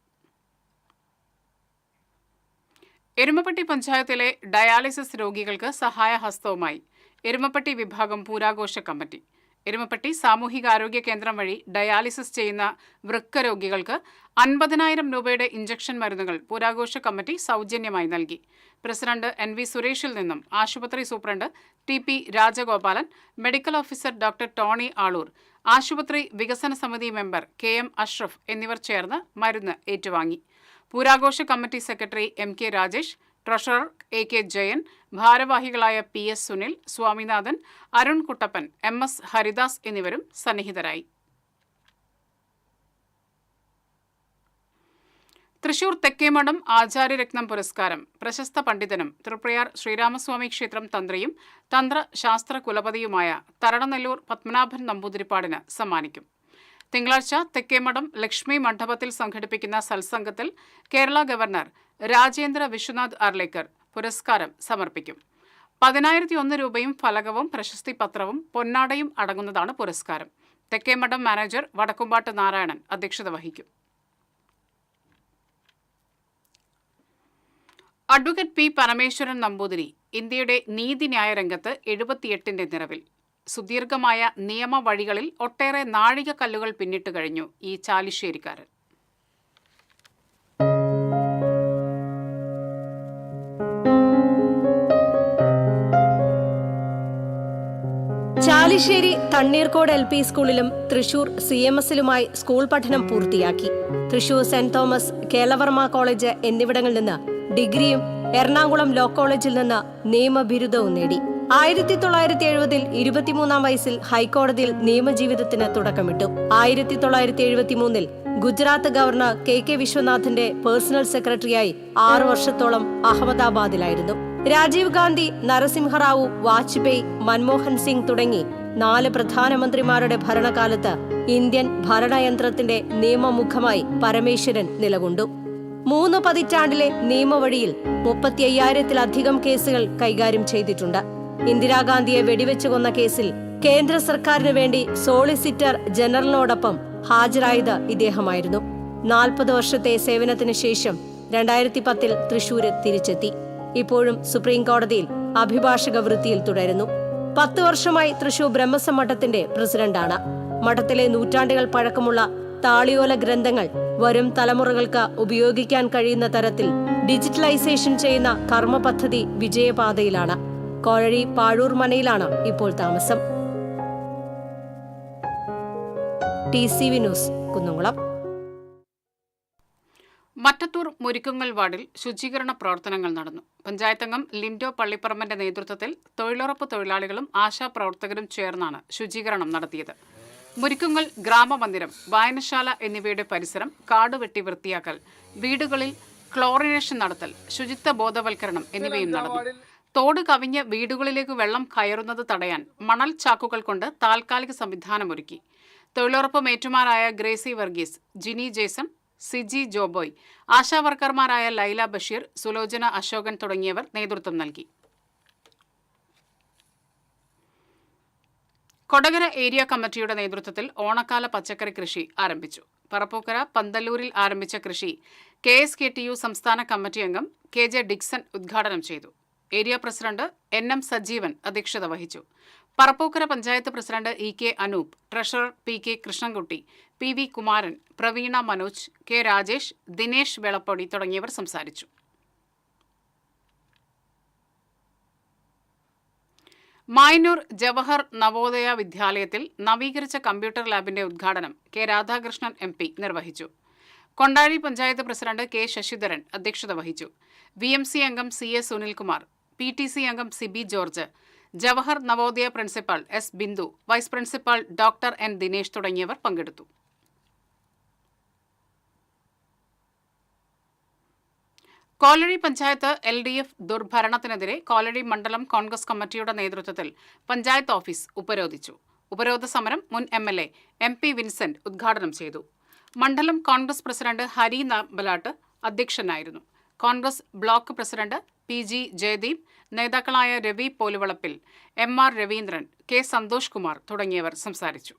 എരുമപ്പെട്ടി പഞ്ചായത്തിലെ ഡയാലിസിസ് രോഗികൾക്ക് സഹായഹസ്തവുമായി എരുമപ്പെട്ടി വിഭാഗം പൂരാഘോഷ കമ്മിറ്റി. എരുമപ്പെട്ടി സാമൂഹികാരോഗ്യ കേന്ദ്രം വഴി ഡയാലിസിസ് ചെയ്യുന്ന വൃക്ക രോഗികൾക്ക് 50,000 രൂപയുടെ ഇഞ്ചക്ഷൻ മരുന്നുകൾ പൂരാഘോഷ കമ്മിറ്റി സൗജന്യമായി നൽകി. പ്രസിഡന്റ് NV സുരേഷിൽ നിന്നും ആശുപത്രി superintendent TP Rajagopalan, medical officer doctor Tony Aloor, ആശുപത്രി വികസന സമിതി മെമ്പർ KM അഷ്റഫ് എന്നിവർ ചേർന്ന് മരുന്ന് ഏറ്റുവാങ്ങി. പൂരാഘോഷ committee secretary MK Rajesh, treasurer AK Jayan, ഭാരവാഹികളായ PS സുനിൽ, സ്വാമിനാഥൻ, അരുൺ കുട്ടപ്പൻ, MS ഹരിദാസ് എന്നിവരും സന്നിഹിതരായി. തൃശൂർ തെക്കേമഠം ആചാര്യരത്നം പുരസ്കാരം പ്രശസ്ത പണ്ഡിതനും തൃപ്രയാർ ശ്രീരാമസ്വാമി ക്ഷേത്രം തന്ത്രിയും തന്ത്രശാസ്ത്ര കുലപതിയുമായ തരണനെല്ലൂർ പത്മനാഭൻ നമ്പൂതിരിപ്പാടിന് സമ്മാനിക്കും. തിങ്കളാഴ്ച തെക്കേമഠം ലക്ഷ്മി മണ്ഡപത്തിൽ സംഘടിപ്പിക്കുന്ന സത്സംഗത്തിൽ കേരള ഗവർണർ രാജേന്ദ്ര വിശ്വനാഥ് അർലേക്കർ പുരസ്കാരം സമർപ്പിക്കും. 10,001 രൂപയും ഫലകവും പ്രശസ്തി പത്രവും പൊന്നാടയും അടങ്ങുന്നതാണ് പുരസ്കാരം. തെക്കേമഠം മാനേജർ വടക്കുംപാട്ട് നാരായണൻ അധ്യക്ഷത വഹിക്കും. അഡ്വക്കേറ്റ് P പരമേശ്വരൻ നമ്പൂതിരി ഇന്ത്യയുടെ നീതിന്യായ രംഗത്ത് 78ന്റെ നിറവിൽ. സുദീർഘമായ നിയമ വഴികളിൽ ഒട്ടേറെ നാഴികക്കല്ലുകൾ പിന്നിട്ട് കഴിഞ്ഞു ഈ ചാലിശ്ശേരിക്കാരൻ. ചാലിശ്ശേരി തണ്ണീർക്കോട് LP സ്കൂളിലും തൃശൂർ CMSലുമായി സ്കൂൾ പഠനം പൂർത്തിയാക്കി. തൃശൂർ സെന്റ് തോമസ്, കേളവർമ്മ കോളേജ് എന്നിവിടങ്ങളിൽ നിന്ന് ഡിഗ്രിയും എറണാകുളം ലോ കോളേജിൽ നിന്ന് നിയമബിരുദവും നേടി. 1970 23-ാം വയസ്സിൽ ഹൈക്കോടതിയിൽ നിയമജീവിതത്തിന് തുടക്കമിട്ടു. 1973 ഗുജറാത്ത് ഗവർണർ KK വിശ്വനാഥിന്റെ പേഴ്സണൽ സെക്രട്ടറിയായി 6 വർഷത്തോളം അഹമ്മദാബാദിലായിരുന്നു. രാജീവ് ഗാന്ധി, നരസിംഹറാവു, വാജ്പേയി, മൻമോഹൻ സിംഗ് തുടങ്ങി 4 പ്രധാനമന്ത്രിമാരുടെ ഭരണകാലത്ത് ഇന്ത്യൻ ഭരണയന്ത്രത്തിന്റെ നിയമമുഖമായി പരമേശ്വരൻ നിലകൊണ്ടു. 3 പതിറ്റാണ്ടിലെ നിയമവഴിയിൽ 35,000-ത്തിലധികം കേസുകൾ കൈകാര്യം ചെയ്തിട്ടുണ്ട്. ഇന്ദിരാഗാന്ധിയെ വെടിവെച്ചു കൊന്ന കേസിൽ കേന്ദ്ര സർക്കാരിനു വേണ്ടി സോളിസിറ്റർ ജനറലിനോടൊപ്പം ഹാജരായത് ഇദ്ദേഹമായിരുന്നു. 40 വർഷത്തെ സേവനത്തിന് ശേഷം 2010 തൃശൂര് തിരിച്ചെത്തി. ഇപ്പോഴും സുപ്രീം കോടതിയിൽ അഭിഭാഷക വൃത്തിയിൽ തുടരുന്നു. 10 വർഷമായി തൃശൂർ ബ്രഹ്മസം മഠത്തിന്റെ പ്രസിഡന്റാണ്. മഠത്തിലെ നൂറ്റാണ്ടുകൾ പഴക്കമുള്ള താളിയോല ഗ്രന്ഥങ്ങൾ വരും തലമുറകൾക്ക് ഉപയോഗിക്കാൻ കഴിയുന്ന തരത്തിൽ ഡിജിറ്റലൈസേഷൻ ചെയ്യുന്ന കർമ്മ പദ്ധതി വിജയപാതയിലാണ്. കോഴി പാഴൂർ മനയിലാണ് ഇപ്പോൾ താമസം. TCV news, Kunnamkulam. മറ്റത്തൂർ മുരിക്കുങ്ങൽ വാർഡിൽ ശുചീകരണ പ്രവർത്തനങ്ങൾ നടന്നു. പഞ്ചായത്ത് അംഗം ലിൻഡോ പള്ളിപ്പറമ്പന്റെ നേതൃത്വത്തിൽ തൊഴിലുറപ്പ് തൊഴിലാളികളും ആശാപ്രവർത്തകരും ചേർന്നാണ് ശുചീകരണം നടത്തിയത്. മുരിക്കുങ്ങൽ ഗ്രാമമന്ദിരം, വായനശാല എന്നിവയുടെ പരിസരം കാടുവെട്ടി വൃത്തിയാക്കൽ, വീടുകളിൽ ക്ലോറിനേഷൻ നടത്തൽ, ശുചിത്വ ബോധവൽക്കരണം എന്നിവയും നടന്നു. തോട് കവിഞ്ഞ് വീടുകളിലേക്ക് വെള്ളം കയറുന്നത് തടയാൻ മണൽ ചാക്കുകൾ കൊണ്ട് താൽക്കാലിക സംവിധാനമൊരുക്കി. തൊഴിലുറപ്പ് മേറ്റുമാരായ ഗ്രേസി വർഗീസ്, ജിനി ജേസൺ, സിജി ജോബോയ്, ആശാവർക്കർമാരായ ലൈല ബഷീർ, സുലോചന അശോകൻ തുടങ്ങിയവർ നേതൃത്വം നൽകി. കൊടകര ഏരിയ കമ്മിറ്റിയുടെ നേതൃത്വത്തിൽ ഓണക്കാല പച്ചക്കറി കൃഷി ആരംഭിച്ചു. പറപ്പൂക്കര പന്തല്ലൂരിൽ ആരംഭിച്ച കൃഷി KSKTU സംസ്ഥാന കമ്മിറ്റി അംഗം KJ ഡിക്സൺ ഉദ്ഘാടനം ചെയ്തു. ഏരിയ പ്രസിഡന്റ് NM സജീവൻ അധ്യക്ഷത വഹിച്ചു. Parappookkara panchayat president EK Anoop, treasurer PK Krishnankutty, PV Kumaran, Praveena Manoj, K Rajesh, Dinesh Velappodi തുടങ്ങിയവർ സംസാരിച്ചു. മായന്നൂർ ജവഹർ നവോദയ വിദ്യാലയത്തിൽ നവീകരിച്ച കമ്പ്യൂട്ടർ ലാബിന്റെ ഉദ്ഘാടനം K രാധാകൃഷ്ണൻ MP നിർവഹിച്ചു. കൊണ്ടാഴി പഞ്ചായത്ത് പ്രസിഡന്റ് K ശശിധരൻ അധ്യക്ഷത വഹിച്ചു. VMC അംഗം CA സുനിൽകുമാർ, PTC അംഗം Sibi George, Jawahar Navodaya principal S Bindu, vice principal doctor N Dinesh തുടങ്ങിയവർ പങ്കെടുത്തു. കോലഴി പഞ്ചായത്ത് LDF ദുർഭരണത്തിനെതിരെ കോലഴി മണ്ഡലം കോൺഗ്രസ് കമ്മിറ്റിയുടെ നേതൃത്വത്തിൽ പഞ്ചായത്ത് ഓഫീസ് ഉപരോധിച്ചു. ഉപരോധ സമരം മുൻ MLA MP വിൻസെന്റ് ഉദ്ഘാടനം ചെയ്തു. മണ്ഡലം കോൺഗ്രസ് പ്രസിഡന്റ് ഹരി നമ്പലാട്ട്, അധ്യക്ഷനായിരുന്നു. Congress block president PG Jayadeep, നേതാക്കളായ രവി പോലുവളപ്പിൽ, MR രവീന്ദ്രൻ, K സന്തോഷ് കുമാർ തുടങ്ങിയവർ സംസാരിച്ചു.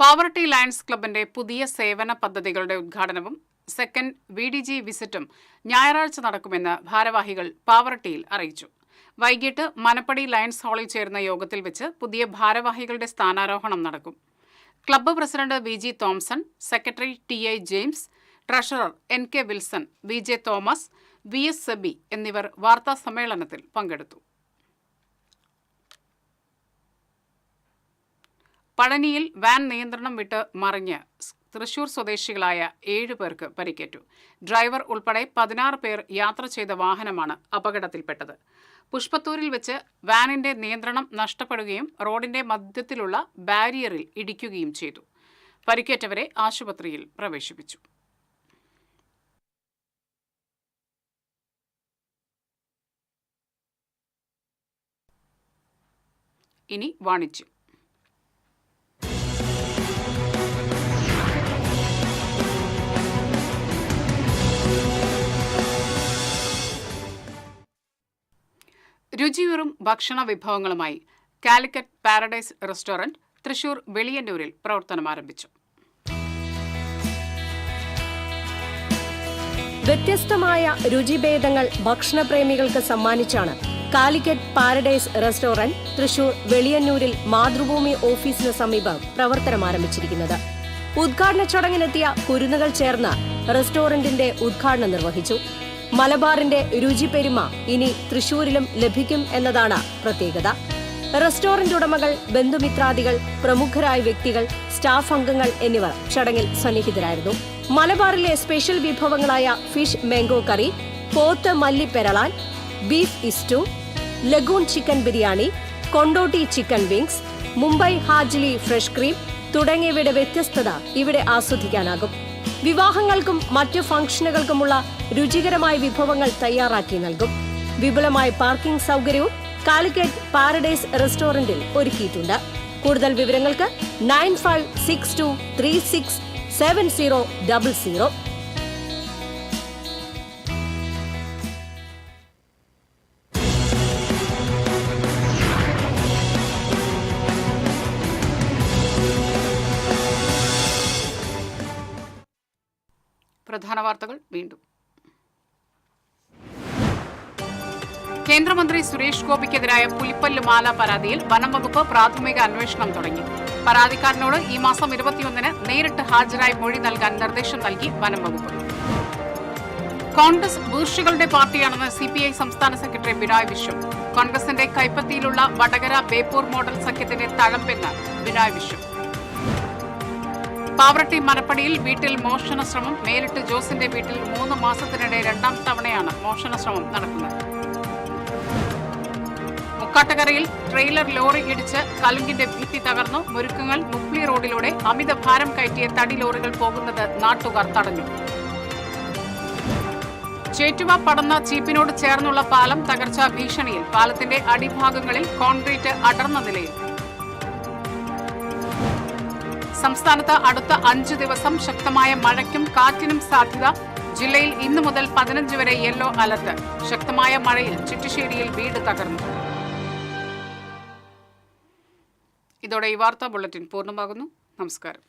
പാവർട്ടി ലയൺസ് ക്ലബിന്റെ പുതിയ സേവന പദ്ധതികളുടെ ഉദ്ഘാടനവും സെക്കൻഡ് VDG വിസിറ്റും ഞായറാഴ്ച നടക്കുമെന്ന് ഭാരവാഹികൾ പാവർട്ടിയിൽ അറിയിച്ചു. വൈകിട്ട് മനപ്പടി ലയൺസ് ഹാളിൽ ചേർന്ന യോഗത്തിൽ വെച്ച് പുതിയ ഭാരവാഹികളുടെ സ്ഥാനാരോഹണം നടക്കും. Club president VG Thomson, secretary TI James, treasurer NK Wilson, VJ Thomas, VS Seby എന്നിവർ വാർത്താ സമ്മേളനത്തിൽ പങ്കെടുത്തു. പഴനിയിൽ വാൻ നിയന്ത്രണം വിട്ട് മറിഞ്ഞ് തൃശൂർ സ്വദേശികളായ 7 പേർക്ക് പരിക്കേറ്റു. ഡ്രൈവർ ഉൾപ്പെടെ 16 പേർ യാത്ര ചെയ്ത വാഹനമാണ് അപകടത്തിൽപ്പെട്ടത്. പുഷ്പത്തൂരിൽ വെച്ച് വാനിന്റെ നിയന്ത്രണം നഷ്ടപ്പെടുകയും റോഡിന്റെ മധ്യത്തിലുള്ള ബാരിയറിൽ ഇടിക്കുകയും ചെയ്തു. പരിക്കേറ്റവരെ ആശുപത്രിയിൽ പ്രവേശിപ്പിച്ചു. ഇനി വാണിജ്യം. രുചിയൂറും ഭക്ഷണ വിഭവങ്ങളുമായി കാലിക്കറ്റ് പാരഡൈസ് റെസ്റ്റോറന്റ് തൃശൂർ വെളിയന്നൂരിൽ പ്രവർത്തനം ആരംഭിച്ചു. വ്യത്യസ്തമായ രുചിഭേദങ്ങൾ ഭക്ഷണപ്രേമികൾക്ക് സമ്മാനിച്ചാണ് കാലിക്കറ്റ് പാരഡൈസ് റെസ്റ്റോറന്റ് തൃശൂർ വെളിയന്നൂരിൽ മാതൃഭൂമി ഓഫീസിന് സമീപം പ്രവർത്തനം ആരംഭിച്ചിരിക്കുന്നത്. ഉദ്ഘാടന ചടങ്ങിനെത്തിയ കുരുന്നുകൾ ചേർന്ന് റെസ്റ്റോറന്റിന്റെ ഉദ്ഘാടനം നിർവഹിച്ചു. മലബാറിന്റെ രുചിപെരുമ ഇനി തൃശൂരിലും ലഭിക്കും എന്നതാണ് പ്രത്യേകത. റെസ്റ്റോറന്റ് ഉടമകൾ, ബന്ധുമിത്രാദികൾ, പ്രമുഖരായ വ്യക്തികൾ, സ്റ്റാഫ് അംഗങ്ങൾ എന്നിവർ ചടങ്ങിൽ സന്നിഹിതരായിരുന്നു. മലബാറിലെ സ്പെഷ്യൽ വിഭവങ്ങളായ ഫിഷ് മാംഗോ കറി, പോത്ത് മല്ലി പെരളാൻ, beef stew, lagoon chicken biryani, Kondotty chicken wings, Mumbai ഹാജ്ലി ഫ്രഷ് ക്രീം തുടങ്ങിയവയുടെ വ്യത്യസ്തത ഇവിടെ ആസ്വദിക്കാനാകും. വിവാഹങ്ങൾക്കും മറ്റു ഫംഗ്ഷനുകൾക്കുമുള്ള രുചികരമായ വിഭവങ്ങൾ തയ്യാറാക്കി നൽകും. വിപുലമായ പാർക്കിംഗ് സൗകര്യവും കാലിക്കറ്റ് പാരഡൈസ് റെസ്റ്റോറന്റിൽ ഒരുക്കിയിട്ടുണ്ട്. കൂടുതൽ വിവരങ്ങൾക്ക് 9562367000. പ്രധാന വാർത്തകൾ വീണ്ടും. കേന്ദ്രമന്ത്രി സുരേഷ് ഗോപിക്കെതിരായ പുലിപ്പല്ല് മാല പരാതിയിൽ വനം വകുപ്പ് പ്രാഥമിക അന്വേഷണം തുടങ്ങി. പരാതിക്കാരനോട് ഈ മാസം 21-ന് നേരിട്ട് ഹാജരായി മൊഴി നൽകാൻ നിർദ്ദേശം നൽകി വനം വകുപ്പ്. കോൺഗ്രസ് ബൂർഷികളുടെ പാർട്ടിയാണെന്ന് CPI സംസ്ഥാന സെക്രട്ടറി ബിനോയ് വിശ്വം. കോൺഗ്രസിന്റെ കൈപ്പത്തിയിലുള്ള വടകര ബേപ്പൂർ മോഡൽ സഖ്യത്തിന്റെ തഴമ്പെന്ന് ബിനോയ് വിശ്വം. പാവറട്ടി മനപ്പടിയിൽ വീട്ടിൽ മോഷണ ശ്രമം. മേലിട്ട് ജോസിന്റെ വീട്ടിൽ 3 മാസത്തിനിടെ 2ാം തവണയാണ് മോഷണ ശ്രമം നടക്കുന്നത്. മുക്കാട്ടുകരയിൽ ട്രെയിലർ ലോറി ഇടിച്ച് കലുങ്കിന്റെ ഭിത്തി തകർന്നു. മുരുക്കങ്ങൾ മുക്ലി റോഡിലൂടെ അമിത ഭാരം കയറ്റിയ തടി ലോറികൾ പോകുന്നത് നാട്ടുകാർ തടഞ്ഞു. ചേറ്റുവ പടന്ന ചീപ്പിനോട് ചേർന്നുള്ള പാലം തകർച്ചാ ഭീഷണിയിൽ. പാലത്തിന്റെ അടിഭാഗങ്ങളിൽ കോൺക്രീറ്റ് അടർന്ന നിലയിൽ. സംസ്ഥാനത്ത് അടുത്ത 5 ദിവസം ശക്തമായ മഴയ്ക്കും കാറ്റിനും സാധ്യത. ജില്ലയിൽ ഇന്നു മുതൽ 15 വരെ യെല്ലോ അലർട്ട്. ശക്തമായ മഴയിൽ ചിറ്റിശ്ശേരിയിൽ വീട് തകർന്നു. ഇതോടെ ഈ വാർത്താ ബുള്ളറ്റിൻ പൂർണ്ണമാകുന്നു. നമസ്കാരം.